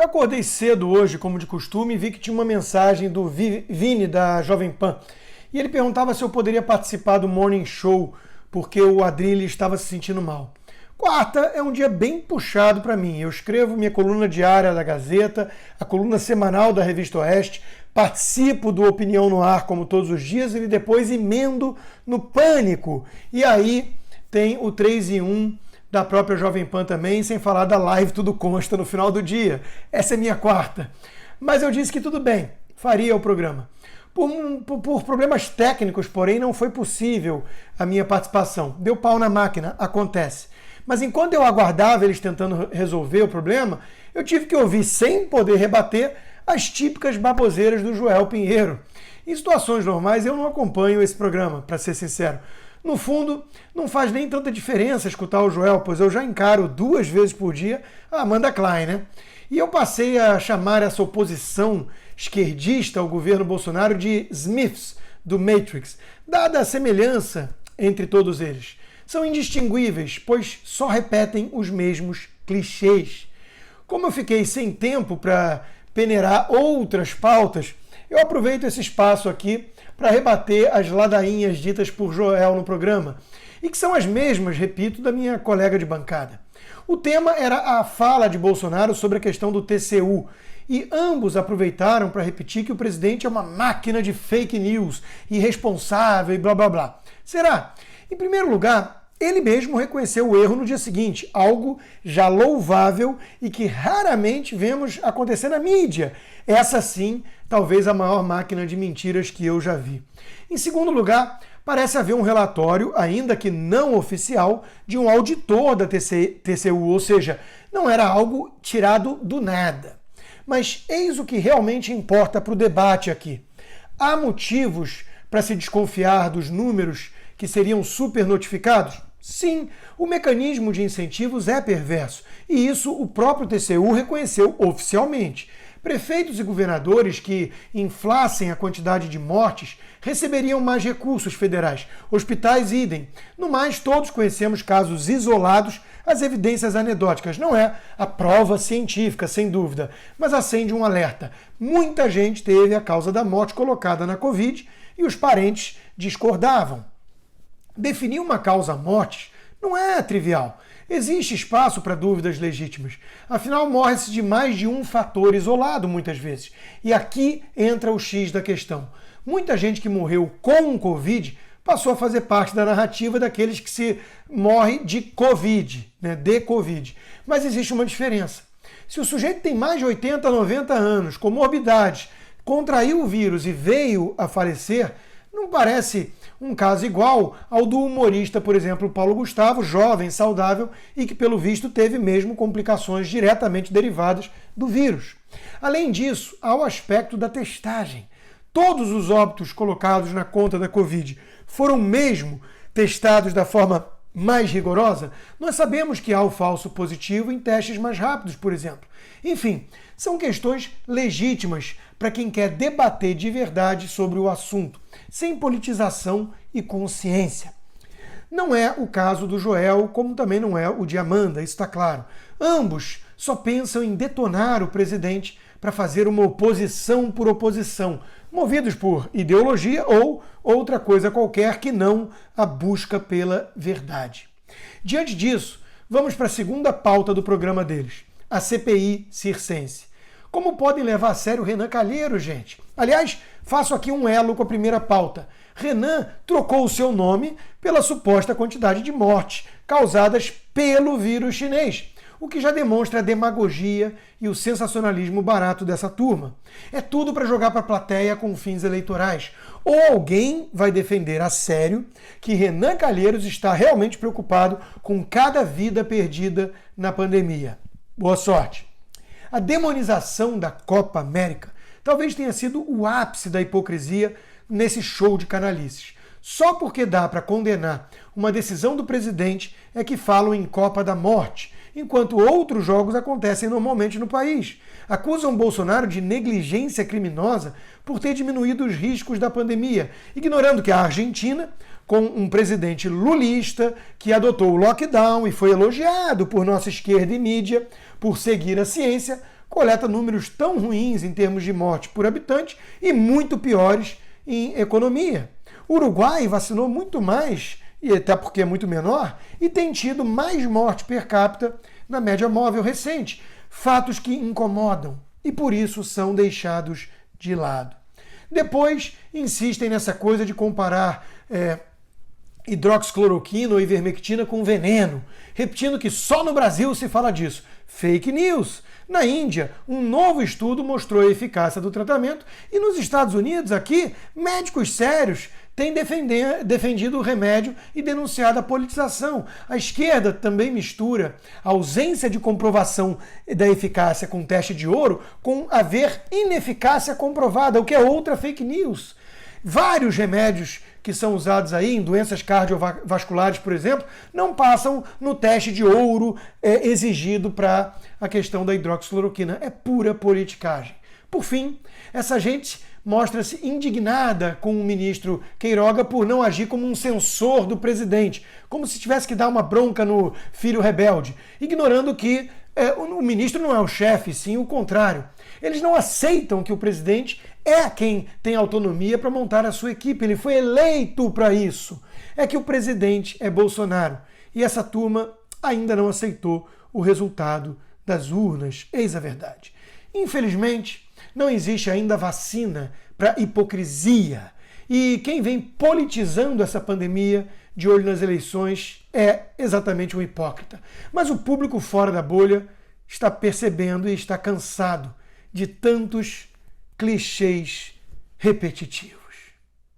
Eu acordei cedo hoje, como de costume, e vi que tinha uma mensagem do Vini da Jovem Pan. E ele perguntava se eu poderia participar do Morning Show, porque o Adrilles estava se sentindo mal. Quarta é um dia bem puxado para mim. Eu escrevo minha coluna diária da Gazeta, a coluna semanal da Revista Oeste, participo do Opinião no Ar como todos os dias e depois emendo no Pânico. E aí tem o 3 em 1 da própria Jovem Pan também, sem falar da live Tudo Consta no final do dia. Essa é minha quarta. Mas eu disse que tudo bem, faria o programa. Por problemas técnicos, porém, não foi possível a minha participação. Deu pau na máquina, acontece. Mas enquanto eu aguardava eles tentando resolver o problema, eu tive que ouvir, sem poder rebater, as típicas baboseiras do Joel Pinheiro. Em situações normais, eu não acompanho esse programa, para ser sincero. No fundo, não faz nem tanta diferença escutar o Joel, pois eu já encaro 2 vezes por dia a Amanda Klein, né? E eu passei a chamar essa oposição esquerdista ao governo Bolsonaro de Smiths, do Matrix, dada a semelhança entre todos eles. São indistinguíveis, pois só repetem os mesmos clichês. Como eu fiquei sem tempo para peneirar outras pautas, eu aproveito esse espaço aqui para rebater as ladainhas ditas por Joel no programa, e que são as mesmas, repito, da minha colega de bancada. O tema era a fala de Bolsonaro sobre a questão do TCU, e ambos aproveitaram para repetir que o presidente é uma máquina de fake news, irresponsável e blá blá blá. Será? Em primeiro lugar, ele mesmo reconheceu o erro no dia seguinte, algo já louvável e que raramente vemos acontecer na mídia. Essa sim, talvez a maior máquina de mentiras que eu já vi. Em segundo lugar, parece haver um relatório, ainda que não oficial, de um auditor da TCU, ou seja, não era algo tirado do nada. Mas eis o que realmente importa para o debate aqui. Há motivos para se desconfiar dos números que seriam supernotificados? Sim, o mecanismo de incentivos é perverso, e isso o próprio TCU reconheceu oficialmente. Prefeitos e governadores que inflassem a quantidade de mortes receberiam mais recursos federais, hospitais idem. No mais, todos conhecemos casos isolados, as evidências anedóticas. Não é a prova científica, sem dúvida, mas acende um alerta. Muita gente teve a causa da morte colocada na Covid e os parentes discordavam. Definir uma causa-morte não é trivial. Existe espaço para dúvidas legítimas. Afinal, morre-se de mais de um fator isolado, muitas vezes. E aqui entra o X da questão. Muita gente que morreu com Covid passou a fazer parte da narrativa daqueles que se morrem de Covid, né, de Covid. Mas existe uma diferença. Se o sujeito tem mais de 80, 90 anos, comorbidades, contraiu o vírus e veio a falecer, não parece um caso igual ao do humorista, por exemplo, Paulo Gustavo, jovem, saudável e que, pelo visto, teve mesmo complicações diretamente derivadas do vírus. Além disso, há o aspecto da testagem. Todos os óbitos colocados na conta da Covid foram mesmo testados da forma mais rigorosa? Nós sabemos que há o falso positivo em testes mais rápidos, por exemplo. Enfim, são questões legítimas para quem quer debater de verdade sobre o assunto, sem politização e consciência. Não é o caso do Joel, como também não é o de Amanda, isso está claro. Ambos só pensam em detonar o presidente para fazer uma oposição por oposição, movidos por ideologia ou outra coisa qualquer que não a busca pela verdade. Diante disso, vamos para a segunda pauta do programa deles, a CPI circense. Como podem levar a sério Renan Calheiros, gente? Aliás, faço aqui um elo com a primeira pauta. Renan trocou o seu nome pela suposta quantidade de mortes causadas pelo vírus chinês, o que já demonstra a demagogia e o sensacionalismo barato dessa turma. É tudo para jogar para a plateia com fins eleitorais. Ou alguém vai defender a sério que Renan Calheiros está realmente preocupado com cada vida perdida na pandemia. Boa sorte! A demonização da Copa América talvez tenha sido o ápice da hipocrisia nesse show de canalices. Só porque dá para condenar uma decisão do presidente é que falam em Copa da Morte, enquanto outros jogos acontecem normalmente no país. Acusam Bolsonaro de negligência criminosa por ter diminuído os riscos da pandemia, ignorando que a Argentina, com um presidente lulista que adotou o lockdown e foi elogiado por nossa esquerda e mídia por seguir a ciência, coleta números tão ruins em termos de morte por habitante e muito piores em economia. O Uruguai vacinou muito mais, e até porque é muito menor, e tem tido mais morte per capita na média móvel recente. Fatos que incomodam e por isso são deixados de lado. Depois insistem nessa coisa de comparar hidroxicloroquina ou ivermectina com veneno, repetindo que só no Brasil se fala disso. Fake news! Na Índia, um novo estudo mostrou a eficácia do tratamento e nos Estados Unidos, aqui, médicos sérios têm defendido o remédio e denunciado a politização. A esquerda também mistura a ausência de comprovação da eficácia com teste de ouro com haver ineficácia comprovada, o que é outra fake news. Vários remédios que são usados aí em doenças cardiovasculares, por exemplo, não passam no teste de ouro exigido para a questão da hidroxicloroquina. É pura politicagem. Por fim, essa gente mostra-se indignada com o ministro Queiroga por não agir como um censor do presidente, como se tivesse que dar uma bronca no filho rebelde, ignorando que o ministro não é o chefe, sim o contrário. Eles não aceitam que o presidente é quem tem autonomia para montar a sua equipe. Ele foi eleito para isso. É que o presidente é Bolsonaro. E essa turma ainda não aceitou o resultado das urnas. Eis a verdade. Infelizmente, não existe ainda vacina para hipocrisia. E quem vem politizando essa pandemia de olho nas eleições é exatamente um hipócrita. Mas o público fora da bolha está percebendo e está cansado de tantos clichês repetitivos.